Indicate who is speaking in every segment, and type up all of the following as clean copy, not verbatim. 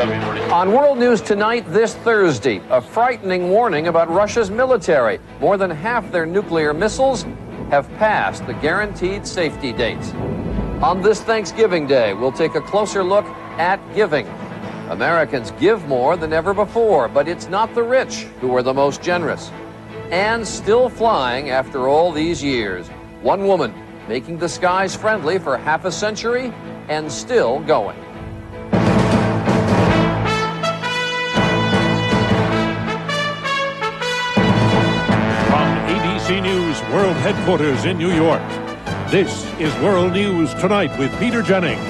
Speaker 1: On World News Tonight this Thursday, a frightening warning about Russia's military. More than half their nuclear missiles have passed the guaranteed safety dates. On this Thanksgiving Day, we'll take a closer look at giving. Americans give more than ever before, but it's not the rich who are the most generous. And still flying after all these years. One woman making the skies friendly for half a century and still going.
Speaker 2: ABC News World Headquarters in New York. This is World News Tonight with Peter Jennings.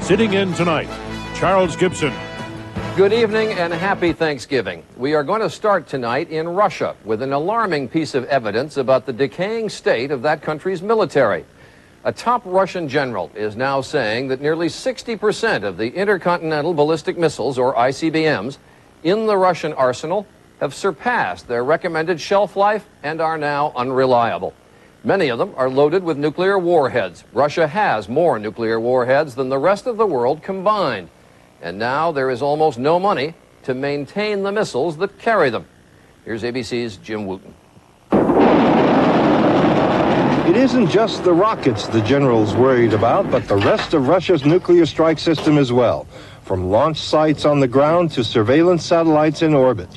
Speaker 2: Sitting in tonight, Charles Gibson.
Speaker 1: Good evening and happy Thanksgiving. We are going to start tonight in Russia with an alarming piece of evidence about the decaying state of that country's military. A top Russian general is now saying that nearly 60% of the intercontinental ballistic missiles, or ICBMs, in the Russian arsenal have surpassed their recommended shelf life and are now unreliable. Many of them are loaded with nuclear warheads. Russia has more nuclear warheads than the rest of the world combined. And now there is almost no money to maintain the missiles that carry them. Here's ABC's Jim Wooten.
Speaker 3: It isn't just the rockets the general's worried about, but the rest of Russia's nuclear strike system as well, from launch sites on the ground to surveillance satellites in orbit.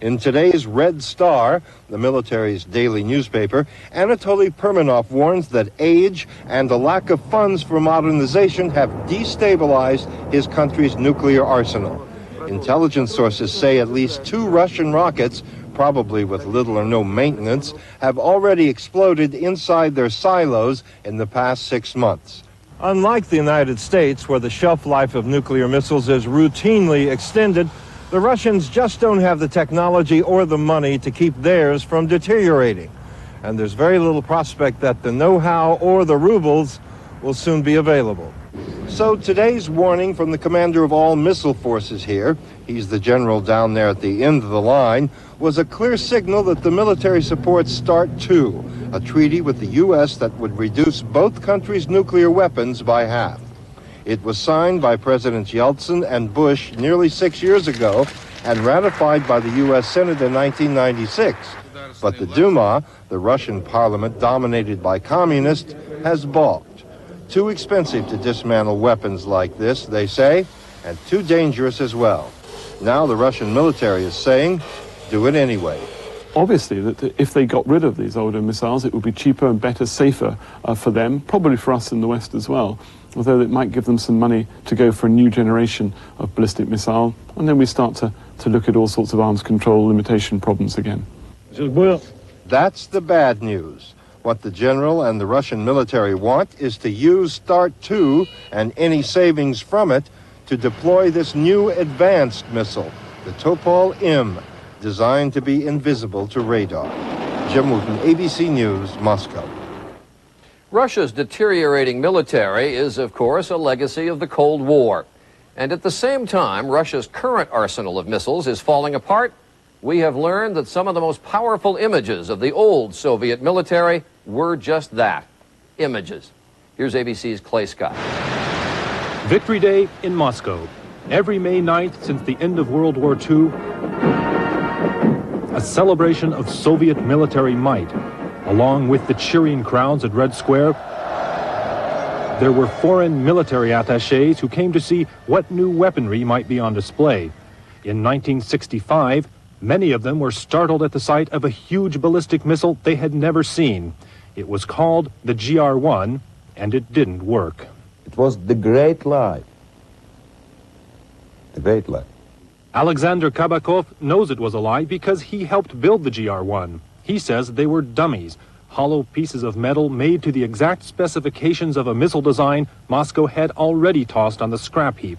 Speaker 3: In today's Red Star, the military's daily newspaper, Anatoly Perminov warns that age and a lack of funds for modernization have destabilized his country's nuclear arsenal. Intelligence sources say at least 2 Russian rockets, probably with little or no maintenance, have already exploded inside their silos in the past 6 months. Unlike the United States, where the shelf life of nuclear missiles is routinely extended, the Russians just don't have the technology or the money to keep theirs from deteriorating. And there's very little prospect that the know-how or the rubles will soon be available. So today's warning from the commander of all missile forces here, he's the general down there at the end of the line, was a clear signal that the military supports START II, a treaty with the U.S. that would reduce both countries' nuclear weapons by half. It was signed by Presidents Yeltsin and Bush nearly 6 years ago and ratified by the U.S. Senate in 1996. But the Duma, the Russian parliament dominated by communists, has balked. Too expensive to dismantle weapons like this, they say, and too dangerous as well. Now the Russian military is saying, do it anyway.
Speaker 4: Obviously, that if they got rid of these older missiles, it would be cheaper and better, safer for them, probably for us in the West as well, although it might give them some money to go for a new generation of ballistic missile, and then we start to look at all sorts of arms control limitation problems again.
Speaker 3: That's the bad news. What the general and the Russian military want is to use START II and any savings from it to deploy this new advanced missile, the Topol-M, designed to be invisible to radar. Jim Wooten, ABC News, Moscow.
Speaker 1: Russia's deteriorating military is, of course, a legacy of the Cold War. And at the same time, Russia's current arsenal of missiles is falling apart. We have learned that some of the most powerful images of the old Soviet military were just that, images. Here's ABC's Clay Scott.
Speaker 5: Victory Day in Moscow. Every May 9th since the end of World War II, a celebration of Soviet military might. Along with the cheering crowds at Red Square, there were foreign military attachés who came to see what new weaponry might be on display. In 1965, many of them were startled at the sight of a huge ballistic missile they had never seen. It was called the GR-1, and it didn't work.
Speaker 6: It was the great lie. The great lie.
Speaker 5: Alexander Kabakov knows it was a lie because he helped build the GR-1. He says they were dummies, hollow pieces of metal made to the exact specifications of a missile design Moscow had already tossed on the scrap heap.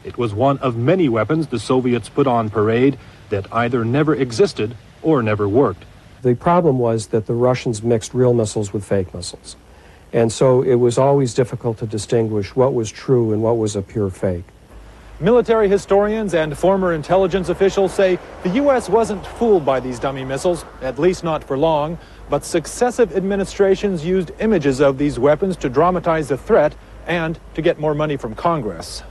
Speaker 5: It was one of many weapons the Soviets put on parade that either never existed or never worked.
Speaker 7: The problem was that the Russians mixed real missiles with fake missiles. And so it was always difficult to distinguish what was true and what was a pure fake.
Speaker 8: Military historians and former intelligence officials say the U.S. wasn't fooled by these dummy missiles, at least not for long, but successive administrations used images of these weapons to dramatize the threat and to get more money from Congress.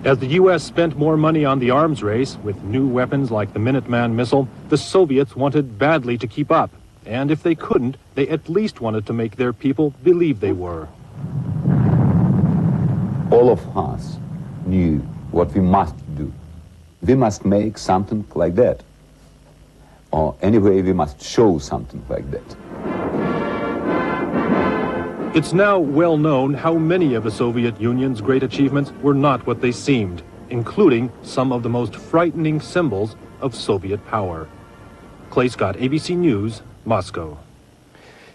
Speaker 5: As the U.S. spent more money on the arms race with new weapons like the Minuteman missile, the Soviets wanted badly to keep up. And if they couldn't, they at least wanted to make their people believe they were.
Speaker 6: All of us knew what we must do. We must make something like that. Or anyway, we must show something like that.
Speaker 5: It's now well known how many of the Soviet Union's great achievements were not what they seemed, including some of the most frightening symbols of Soviet power. Clay Scott, ABC News, Moscow.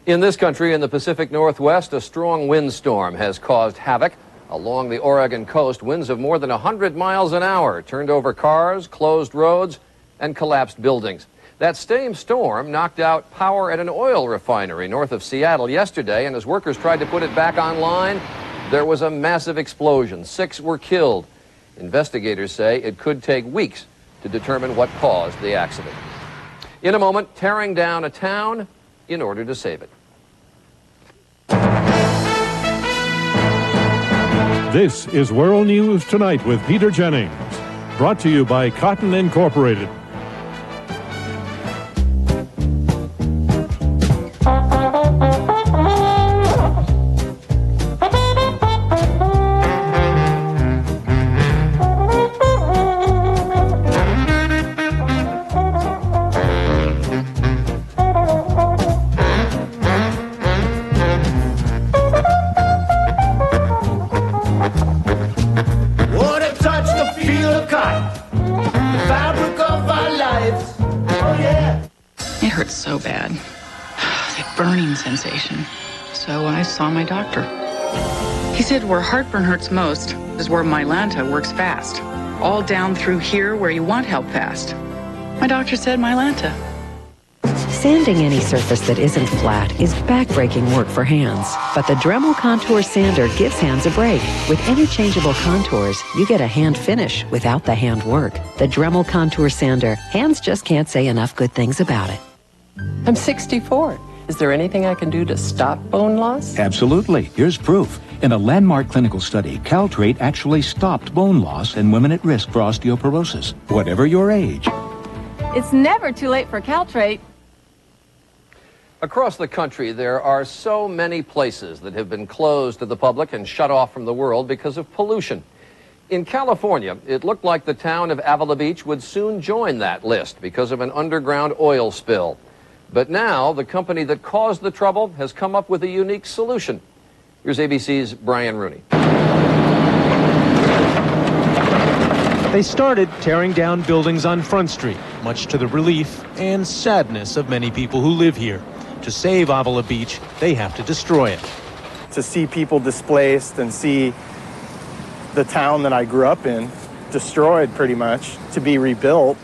Speaker 1: In this country, in the Pacific Northwest, a strong windstorm has caused havoc. Along the Oregon coast, winds of more than 100 miles an hour turned over cars, closed roads, and collapsed buildings. That same storm knocked out power at an oil refinery north of Seattle yesterday, and as workers tried to put it back online, there was a massive explosion. 6 were killed. Investigators say it could take weeks to determine what caused the accident. In a moment, tearing down a town in order to save it.
Speaker 2: This is World News Tonight with Peter Jennings, brought to you by Cotton Incorporated.
Speaker 9: It hurts so bad. That burning sensation. So I saw my doctor. He said where heartburn hurts most is where Mylanta works fast. All down through here where you want help fast. My doctor said Mylanta.
Speaker 10: Sanding any surface that isn't flat is back-breaking work for hands. But the Dremel Contour Sander gives hands a break. With interchangeable contours, you get a hand finish without the hand work. The Dremel Contour Sander, hands just can't say enough good things about it.
Speaker 11: I'm 64. Is there anything I can do to stop bone loss?
Speaker 12: Absolutely. Here's proof. In a landmark clinical study, Caltrate actually stopped bone loss in women at risk for osteoporosis, whatever your age.
Speaker 13: It's never too late for Caltrate.
Speaker 1: Across the country, there are so many places that have been closed to the public and shut off from the world because of pollution. In California, it looked like the town of Avila Beach would soon join that list because of an underground oil spill. But now, the company that caused the trouble has come up with a unique solution. Here's ABC's Brian Rooney.
Speaker 14: They started tearing down buildings on Front Street, much to the relief and sadness of many people who live here. To save Avila Beach, they have to destroy it.
Speaker 15: To see people displaced and see the town that I grew up in destroyed pretty much, to be rebuilt,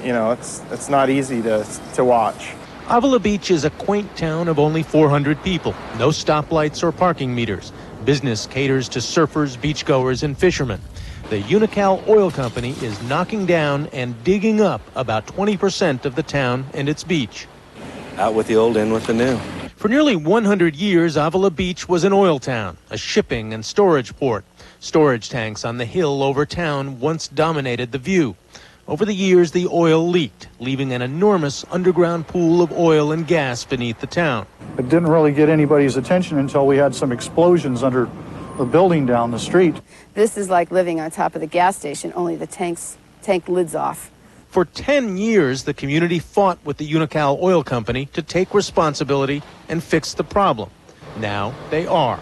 Speaker 15: you know, it's not easy to watch.
Speaker 14: Avila Beach is a quaint town of only 400 people, no stoplights or parking meters. Business caters to surfers, beachgoers, and fishermen. The Unocal Oil Company is knocking down and digging up about 20% of the town and its beach.
Speaker 16: Out with the old, in with the new.
Speaker 14: For nearly 100 years, Avila Beach was an oil town, a shipping and storage port. Storage tanks on the hill over town once dominated the view. Over the years, the oil leaked, leaving an enormous underground pool of oil and gas beneath the town.
Speaker 17: It didn't really get anybody's attention until we had some explosions under the building down the street.
Speaker 18: This is like living on top of the gas station, only the tank lid's off.
Speaker 14: For 10 years, the community fought with the Unocal Oil Company to take responsibility and fix the problem. Now they are.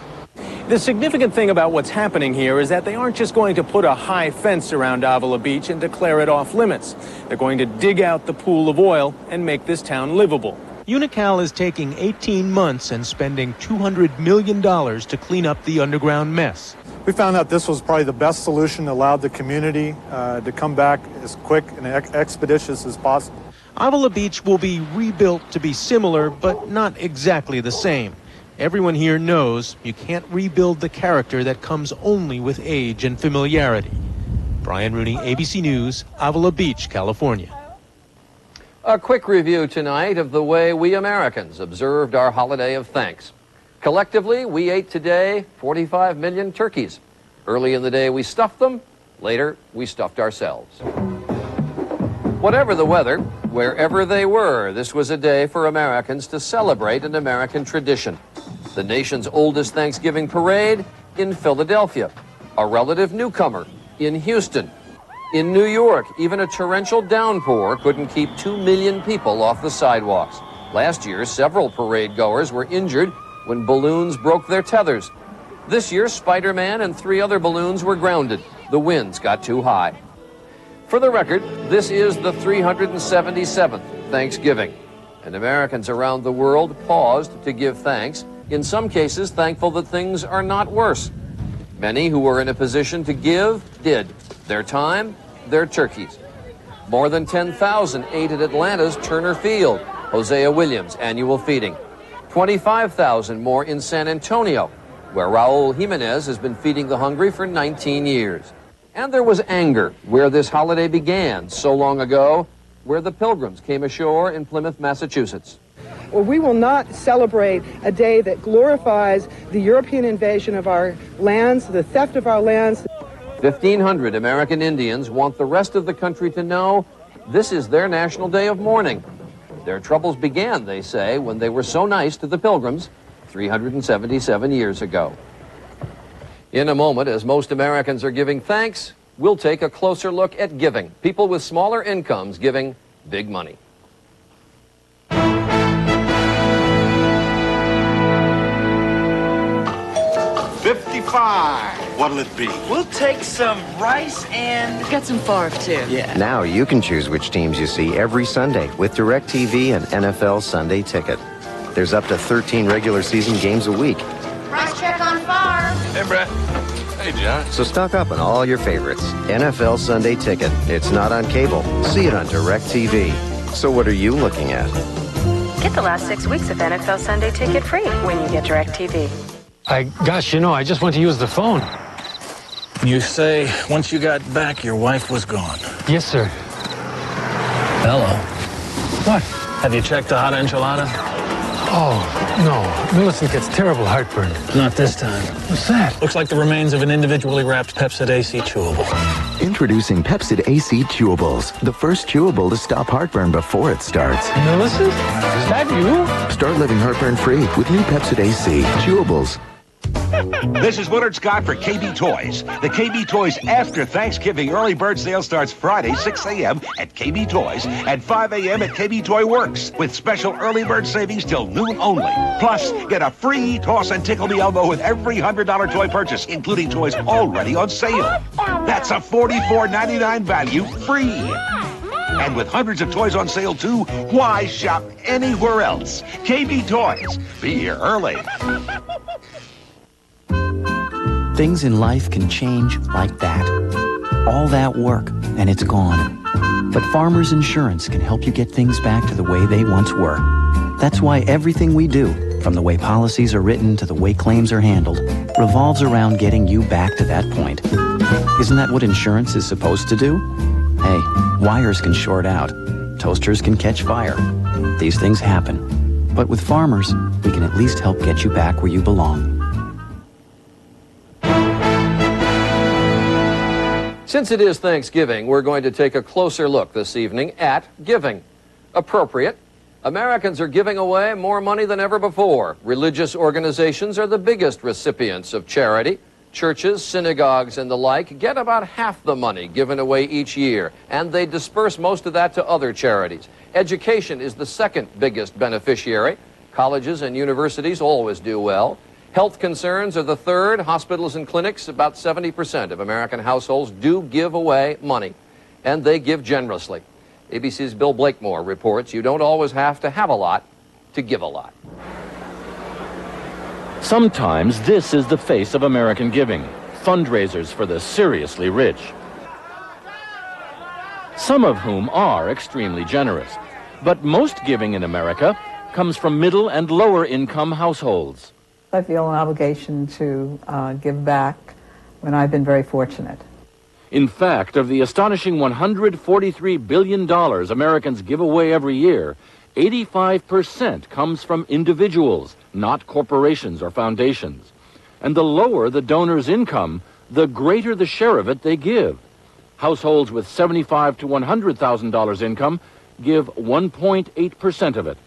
Speaker 19: The significant thing about what's happening here is that they aren't just going to put a high fence around Avila Beach and declare it off limits. They're going to dig out the pool of oil and make this town livable.
Speaker 14: Unocal is taking 18 months and spending $200 million to clean up the underground mess.
Speaker 17: We found out this was probably the best solution that allowed the community to come back as quick and expeditious as possible.
Speaker 14: Avila Beach will be rebuilt to be similar, but not exactly the same. Everyone here knows you can't rebuild the character that comes only with age and familiarity. Brian Rooney, ABC News, Avila Beach, California.
Speaker 1: A quick review tonight of the way we Americans observed our holiday of thanks. Collectively, we ate today 45 million turkeys. Early in the day, we stuffed them, Later, we stuffed ourselves. Whatever the weather, wherever they were, this was a day for Americans to celebrate an American tradition. The nation's oldest Thanksgiving parade in Philadelphia. A relative newcomer in Houston. In New York, even a torrential downpour couldn't keep 2 million people off the sidewalks. Last year, several parade goers were injured when balloons broke their tethers. This year, Spider-Man and 3 other balloons were grounded. The winds got too high. For the record, this is the 377th Thanksgiving, and Americans around the world paused to give thanks, in some cases thankful that things are not worse. Many who were in a position to give did. Their time, their turkeys. More than 10,000 ate at Atlanta's Turner Field, Hosea Williams' annual feeding. 25,000 more in San Antonio, where Raul Jimenez has been feeding the hungry for 19 years. And there was anger where this holiday began so long ago, where the Pilgrims came ashore in Plymouth, Massachusetts.
Speaker 20: Well, we will not celebrate a day that glorifies the European invasion of our lands, the theft of our lands.
Speaker 1: 1,500 American Indians want the rest of the country to know this is their national day of mourning. Their troubles began, they say, when they were so nice to the Pilgrims 377 years ago. In a moment, as most Americans are giving thanks, we'll take a closer look at giving. People with smaller incomes giving big money.
Speaker 21: 55. What'll it be?
Speaker 22: We'll take some rice and get some farf too.
Speaker 21: Yeah.
Speaker 23: Now you can choose which teams you see every Sunday with DirecTV and NFL Sunday Ticket. There's up to 13 regular season games a week.
Speaker 24: Price check on farm.
Speaker 21: Hey, Brett. Hey, John.
Speaker 23: So stock up on all your favorites. NFL Sunday Ticket. It's not on cable. See it on DirecTV. So what are you looking at?
Speaker 25: Get the last 6 weeks of NFL Sunday Ticket free when you get DirecTV.
Speaker 26: Gosh, I just went to use the phone.
Speaker 21: You say once you got back, your wife was gone.
Speaker 26: Yes, sir.
Speaker 21: Hello.
Speaker 26: What?
Speaker 21: Have you checked the hot enchilada?
Speaker 26: Oh, no. Millicent gets terrible heartburn.
Speaker 21: Not this time.
Speaker 26: What's that?
Speaker 21: Looks like the remains of an individually wrapped Pepsid AC chewable.
Speaker 27: Introducing Pepsid AC Chewables, the first chewable to stop heartburn before it starts.
Speaker 26: Millicent? Is that you?
Speaker 27: Start living heartburn-free with new Pepsid AC Chewables.
Speaker 28: This is Willard Scott for KB Toys. The KB Toys After Thanksgiving Early Bird Sale starts Friday, 6 a.m. at KB Toys and 5 a.m. at KB Toy Works with special early bird savings till noon only. Plus, get a free Toss and Tickle Me Elmo with every $100 toy purchase, including toys already on sale. That's a $44.99 value free. And with hundreds of toys on sale, too, why shop anywhere else? KB Toys. Be here early.
Speaker 29: Things in life can change like that. All that work, and it's gone. But Farmers Insurance can help you get things back to the way they once were. That's why everything we do, from the way policies are written to the way claims are handled, revolves around getting you back to that point. Isn't that what insurance is supposed to do? Hey, wires can short out. Toasters can catch fire. These things happen. But with Farmers, we can at least help get you back where you belong.
Speaker 1: Since it is Thanksgiving, we're going to take a closer look this evening at giving. Appropriate. Americans are giving away more money than ever before. Religious organizations are the biggest recipients of charity. Churches, synagogues, and the like get about half the money given away each year, and they disperse most of that to other charities. Education is the second biggest beneficiary. Colleges and universities always do well. Health concerns are the third. Hospitals and clinics, about 70% of American households do give away money, and they give generously. ABC's Bill Blakemore reports you don't always have to have a lot to give a lot.
Speaker 30: Sometimes this is the face of American giving, fundraisers for the seriously rich, some of whom are extremely generous. But most giving in America comes from middle and lower income households.
Speaker 31: I feel an obligation to give back when I've been very fortunate.
Speaker 30: In fact, of the astonishing $143 billion Americans give away every year, 85% comes from individuals, not corporations or foundations. And the lower the donor's income, the greater the share of it they give. Households with $75,000 to $100,000 income give 1.8% of it.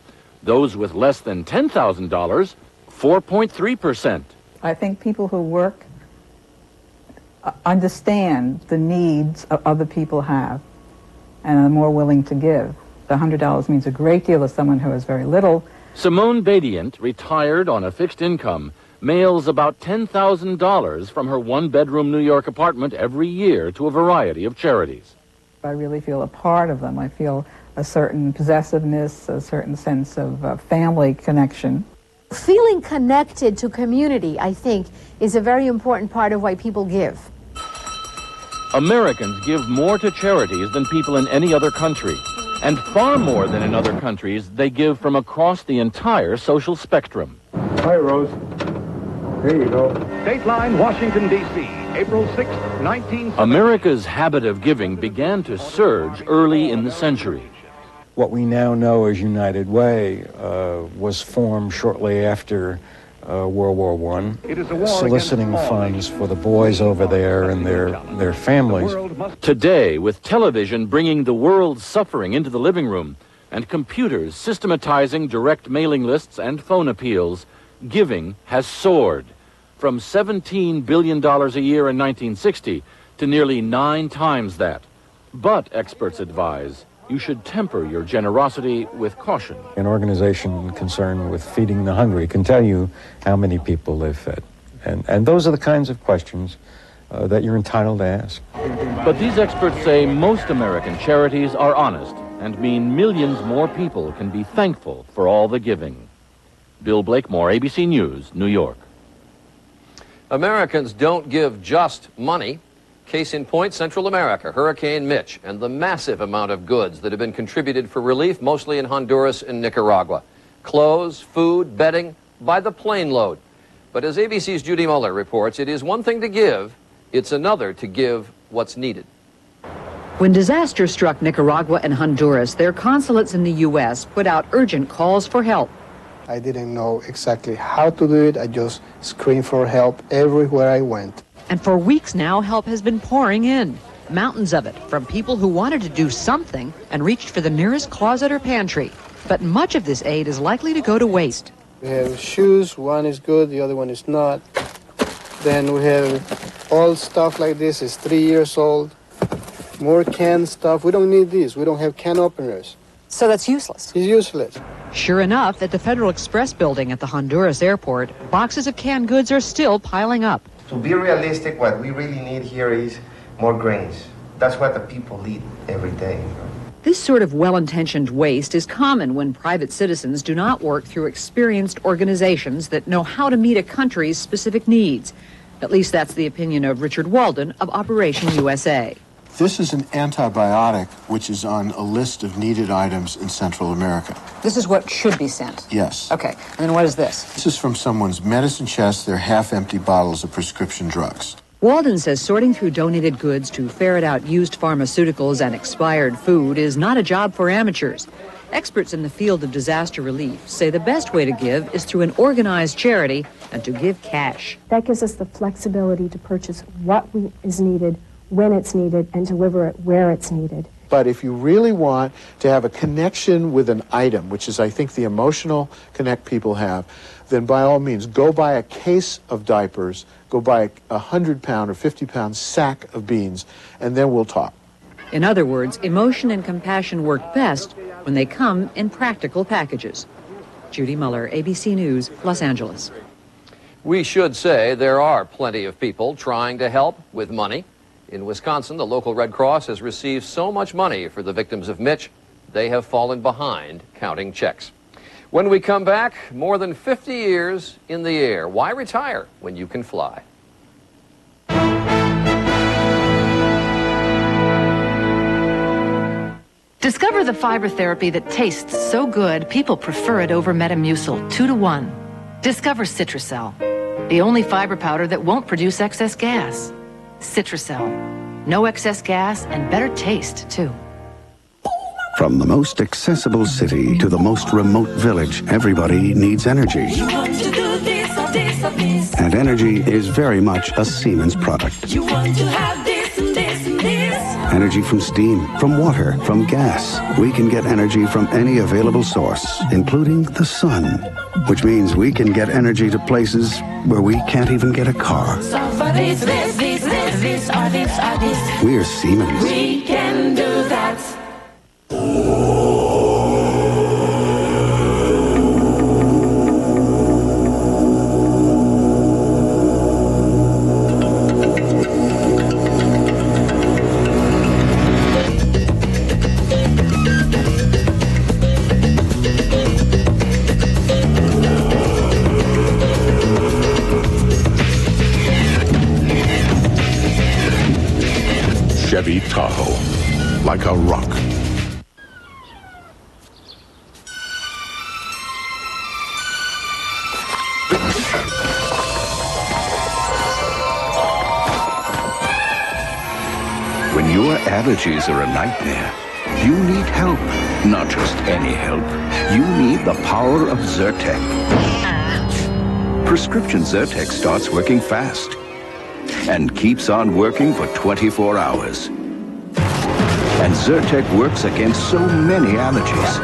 Speaker 30: Those with less than $10,000, 4.3%.
Speaker 31: I think people who work understand the needs other people have and are more willing to give. The $100 means a great deal to someone who has very little.
Speaker 30: Simone Badient, retired on a fixed income, mails about $10,000 from her one-bedroom New York apartment every year to a variety of charities.
Speaker 31: I really feel a part of them. I feel a certain possessiveness, a certain sense of family connection.
Speaker 2: Feeling connected to community, I think, is a very important part of why people give.
Speaker 30: Americans give more to charities than people in any other country. And far more than in other countries, they give from across the entire social spectrum.
Speaker 3: Hi, Rose. There you go.
Speaker 4: Dateline, Washington, D.C., April 6, 1970.
Speaker 30: America's habit of giving began to surge early in the century.
Speaker 5: What we now know as United Way was formed shortly after World War I, soliciting funds for the boys over there and their families.
Speaker 30: Today, with television bringing the world's suffering into the living room and computers systematizing direct mailing lists and phone appeals, giving has soared from $17 billion a year in 1960 to nearly 9 times that. But, experts advise, you should temper your generosity with caution.
Speaker 5: An organization concerned with feeding the hungry can tell you how many people they've fed. And those are the kinds of questions that you're entitled to ask.
Speaker 30: But these experts say most American charities are honest and mean millions more people can be thankful for all the giving. Bill Blakemore, ABC News, New York.
Speaker 1: Americans don't give just money. Case in point, Central America, Hurricane Mitch, and the massive amount of goods that have been contributed for relief, mostly in Honduras and Nicaragua. Clothes, food, bedding, by the plane load. But as ABC's Judy Muller reports, it is one thing to give, it's another to give what's needed.
Speaker 6: When disaster struck Nicaragua and Honduras, their consulates in the U.S. put out urgent calls for help.
Speaker 7: I didn't know exactly how to do it. I just screamed for help everywhere I went.
Speaker 6: And for weeks now, help has been pouring in. Mountains of it, from people who wanted to do something and reached for the nearest closet or pantry. But much of this aid is likely to go to waste.
Speaker 7: We have shoes, one is good, the other one is not. Then we have old stuff like this, it's 3 years old. More canned stuff, we don't need this, we don't have can openers.
Speaker 6: So that's useless?
Speaker 7: It's useless.
Speaker 6: Sure enough, at the Federal Express building at the Honduras airport, boxes of canned goods are still piling up.
Speaker 23: To be realistic, what we really need here is more grains. That's what the people eat every day.
Speaker 6: This sort of well-intentioned waste is common when private citizens do not work through experienced organizations that know how to meet a country's specific needs. At least that's the opinion of Richard Walden of Operation USA.
Speaker 8: This is an antibiotic which is on a list of needed items in Central America.
Speaker 6: This is what should be sent?
Speaker 8: Yes.
Speaker 6: Okay, and then what is this?
Speaker 8: This is from someone's medicine chest. They're half-empty bottles of prescription drugs.
Speaker 6: Walden says sorting through donated goods to ferret out used pharmaceuticals and expired food is not a job for amateurs. Experts in the field of disaster relief say the best way to give is through an organized charity and to give cash.
Speaker 9: That gives us the flexibility to purchase what is needed, when it's needed, and deliver it where it's needed.
Speaker 8: But if you really want to have a connection with an item, which is, I think, the emotional connect people have, then by all means, go buy a case of diapers, go buy a 100-pound or 50-pound sack of beans, and then we'll talk.
Speaker 6: In other words, emotion and compassion work best when they come in practical packages. Judy Muller, ABC News, Los Angeles.
Speaker 1: We should say there are plenty of people trying to help with money. In Wisconsin, the local Red Cross has received so much money for the victims of Mitch, they have fallen behind counting checks. When we come back, more than 50 years in the air. Why retire when you can fly?
Speaker 10: Discover the fiber therapy that tastes so good, people prefer it over Metamucil 2-to-1. Discover Citracel, the only fiber powder that won't produce excess gas. Citracel, no excess gas and better taste, too.
Speaker 11: From the most accessible city to the most remote village, everybody needs energy. And energy is very much a Siemens product.
Speaker 12: You want to have this and this and this.
Speaker 11: energy from steam, from water, from gas. We can get energy from any available source, including the sun, which means we can get energy to places where we can't even get a car.
Speaker 12: So for this,
Speaker 11: We're Siemens.
Speaker 12: we can do that.
Speaker 13: Chevy Tahoe, like a rock.
Speaker 28: When your allergies are a nightmare, you need help. Not just any help. You need the power of Zyrtec. Prescription Zyrtec starts working fast and keeps on working for 24 hours. And Zyrtec works against so many allergies,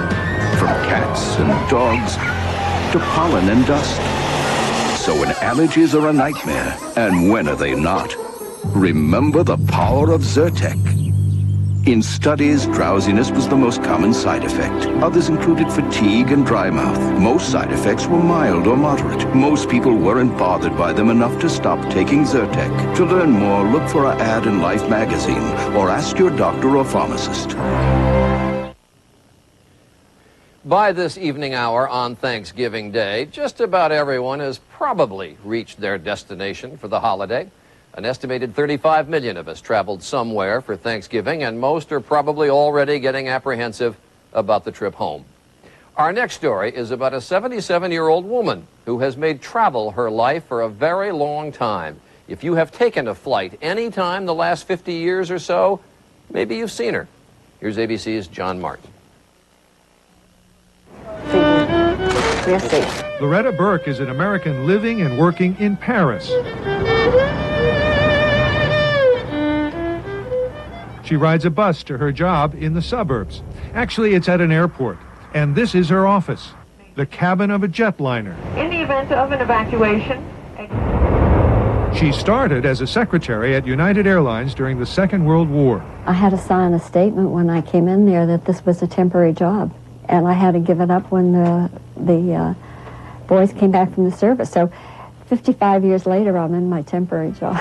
Speaker 28: from cats and dogs to pollen and dust. So when allergies are a nightmare, and when are they not? Remember the power of Zyrtec. In studies, drowsiness was the most common side effect. Others included fatigue and dry mouth. Most side effects were mild or moderate. Most people weren't bothered by them enough to stop taking Zyrtec. To learn more, look for an ad in Life magazine or ask your doctor or pharmacist.
Speaker 1: By this evening hour on Thanksgiving Day, just about everyone has probably reached their destination for the holiday. An estimated 35 million of us traveled somewhere for Thanksgiving, and most are probably already getting apprehensive about the trip home. Our next story is about a 77-year-old woman who has made travel her life for a very long time. If you have taken a flight any time the last 50 years or so, maybe you've seen her. Here's ABC's John Martin.
Speaker 4: Loretta Burke is an American living and working in Paris. She rides a bus to her job in the suburbs. Actually, it's at an airport. And this is her office, the cabin of a jetliner.
Speaker 14: In the event of an evacuation...
Speaker 4: She started as a secretary at United Airlines during the Second World War.
Speaker 15: I had to sign a statement when I came in there that this was a temporary job. And I had to give it up when the boys came back from the service. So 55 years later, I'm in my temporary job.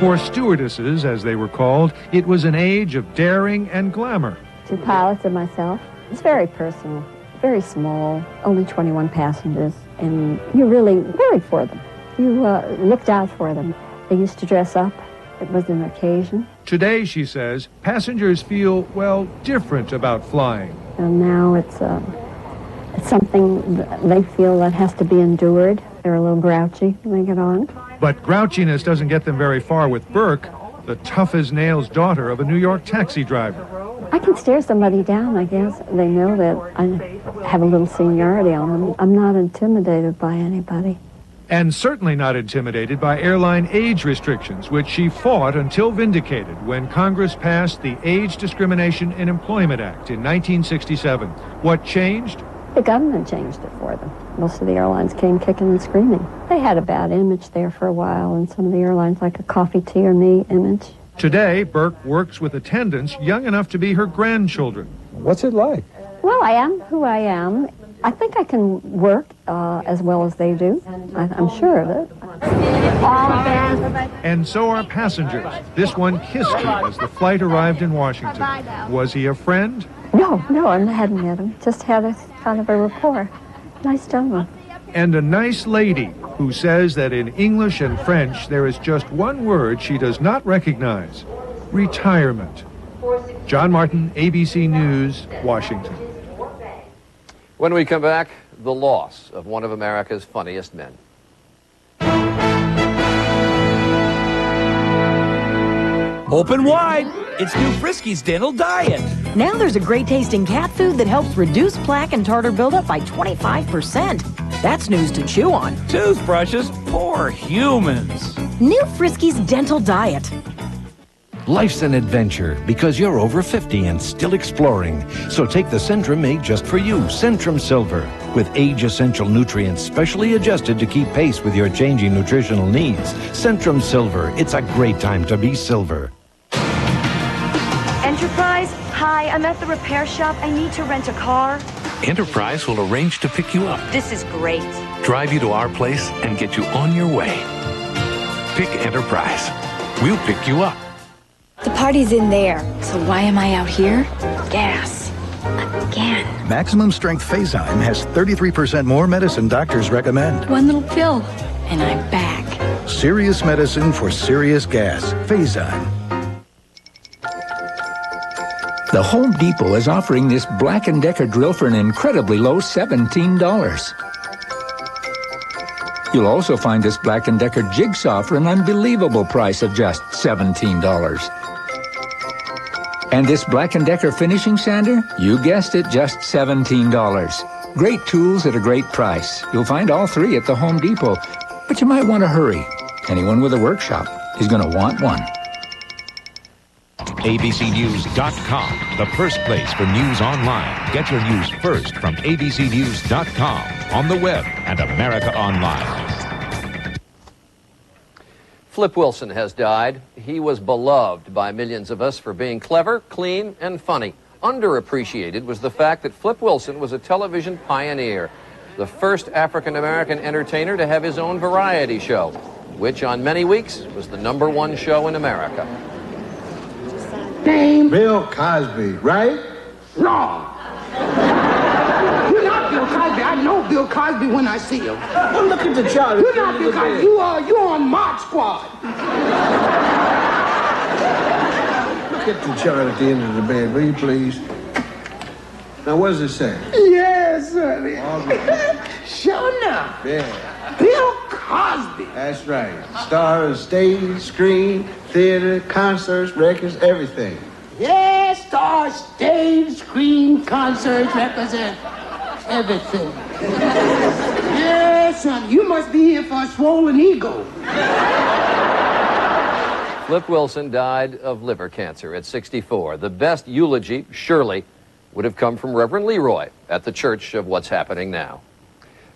Speaker 4: For stewardesses, as they were called, it was an age of daring and glamour.
Speaker 15: 2 pilots and myself. It's very personal, very small, only 21 passengers, and you really worried for them. You looked out for them. They used to dress up. It was an occasion.
Speaker 4: Today, she says, passengers feel, well, different about flying.
Speaker 15: And now it's something that they feel that has to be endured. They're a little grouchy when they get on.
Speaker 4: But grouchiness doesn't get them very far with Burke, the tough-as-nails daughter of a New York taxi driver.
Speaker 15: I can stare somebody down, I guess. They know that I have a little seniority on them. I'm not intimidated by anybody.
Speaker 4: And certainly not intimidated by airline age restrictions, which she fought until vindicated when Congress passed the Age Discrimination in Employment Act in 1967. What changed?
Speaker 15: The government changed it for them. Most of the airlines came kicking and screaming. They had a bad image there for a while, and some of the airlines like a coffee, tea, or me image.
Speaker 4: Today, Burke works with attendants young enough to be her grandchildren.
Speaker 3: What's it like?
Speaker 15: Well, I am who I am. I think I can work as well as they do. I'm sure of it.
Speaker 4: And so are passengers. This one kissed her as the flight arrived in Washington. Was he a friend?
Speaker 15: No, I hadn't met him. Just had a kind of a rapport. Nice gentleman.
Speaker 4: And a nice lady who says that in English and French there is just one word she does not recognize: retirement. John Martin, ABC News, Washington.
Speaker 1: When we come back, the loss of one of America's funniest men.
Speaker 16: Open wide. It's new Friskies Dental Diet.
Speaker 17: Now there's a great tasting cat food that helps reduce plaque and tartar buildup by 25%. That's news to chew on.
Speaker 16: Toothbrushes? Poor humans.
Speaker 17: New Friskies Dental Diet.
Speaker 18: Life's an adventure because you're over 50 and still exploring. So take the Centrum made just for you, Centrum Silver, with age-essential nutrients specially adjusted to keep pace with your changing nutritional needs. Centrum Silver, it's a great time to be silver. Enterprise? Hi, I'm at the repair shop. I need to rent a car.
Speaker 23: Enterprise will arrange to pick you up,
Speaker 18: This is great.
Speaker 23: drive you to our place, and get you on your way. Pick Enterprise. We'll pick you up.
Speaker 18: The party's in there, so why am I out here? Gas. Again.
Speaker 19: Maximum Strength Phazyme has 33% more medicine doctors recommend.
Speaker 18: One little pill, and I'm back.
Speaker 19: Serious medicine for serious gas. Phazyme.
Speaker 20: The Home Depot is offering this Black & Decker drill for an incredibly low $17. You'll also find this Black & Decker jigsaw for an unbelievable price of just $17. And this Black & Decker finishing sander, you guessed it, just $17. Great tools at a great price. You'll find all three at the Home Depot, but you might want to hurry. Anyone with a workshop is going to want one.
Speaker 21: ABCNews.com, the first place for news online. Get your news first from ABCNews.com, on the web and America Online.
Speaker 1: Flip Wilson has died. He was beloved by millions of us for being clever, clean, and funny. Underappreciated was the fact that Flip Wilson was a television pioneer, the first African-American entertainer to have his own variety show, which on many weeks was the #1 show in America.
Speaker 3: Name? Bill Cosby, right?
Speaker 22: Wrong. You're not Bill Cosby. I know Bill Cosby when I see him.
Speaker 3: Well, look at the chart.
Speaker 22: You're not Bill Cosby. You're on Mod Squad.
Speaker 3: Look at the chart at the end of the bed, will you please? Now, what does it say?
Speaker 22: Yes, honey. Sure enough.
Speaker 3: Yeah.
Speaker 22: Bill Cosby.
Speaker 3: That's right. Star of stage, screen, theater, concerts, records, everything.
Speaker 22: Yes, star, stage, screen, concerts, represent everything. Yes, son, you must be here for a swollen ego.
Speaker 1: Flip Wilson died of liver cancer at 64. The best eulogy, surely, would have come from Reverend Leroy at the Church of What's Happening Now.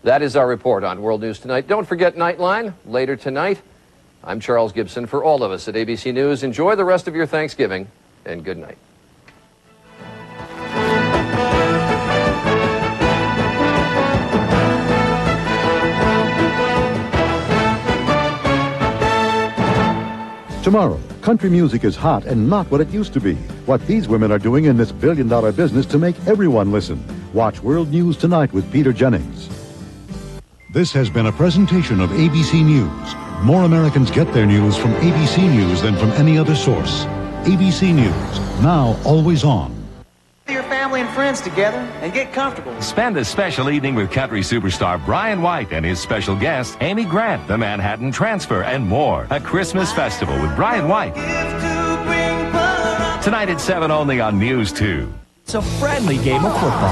Speaker 1: That is our report on World News Tonight. Don't forget Nightline later tonight. I'm Charles Gibson. For all of us at ABC News, enjoy the rest of your Thanksgiving, and good night.
Speaker 24: Tomorrow, country music is hot and not what it used to be. What these women are doing in this billion-dollar business to make everyone listen. Watch World News Tonight with Peter Jennings.
Speaker 4: This has been a presentation of ABC News. More Americans get their news from ABC News than from any other source. ABC News, now always on.
Speaker 25: Your family and friends together and get comfortable.
Speaker 28: Spend a special evening with country superstar Brian White and his special guest, Amy Grant, the Manhattan Transfer, and more. A Christmas festival with Brian White. Tonight at 7 only on News 2.
Speaker 16: It's a friendly game of football.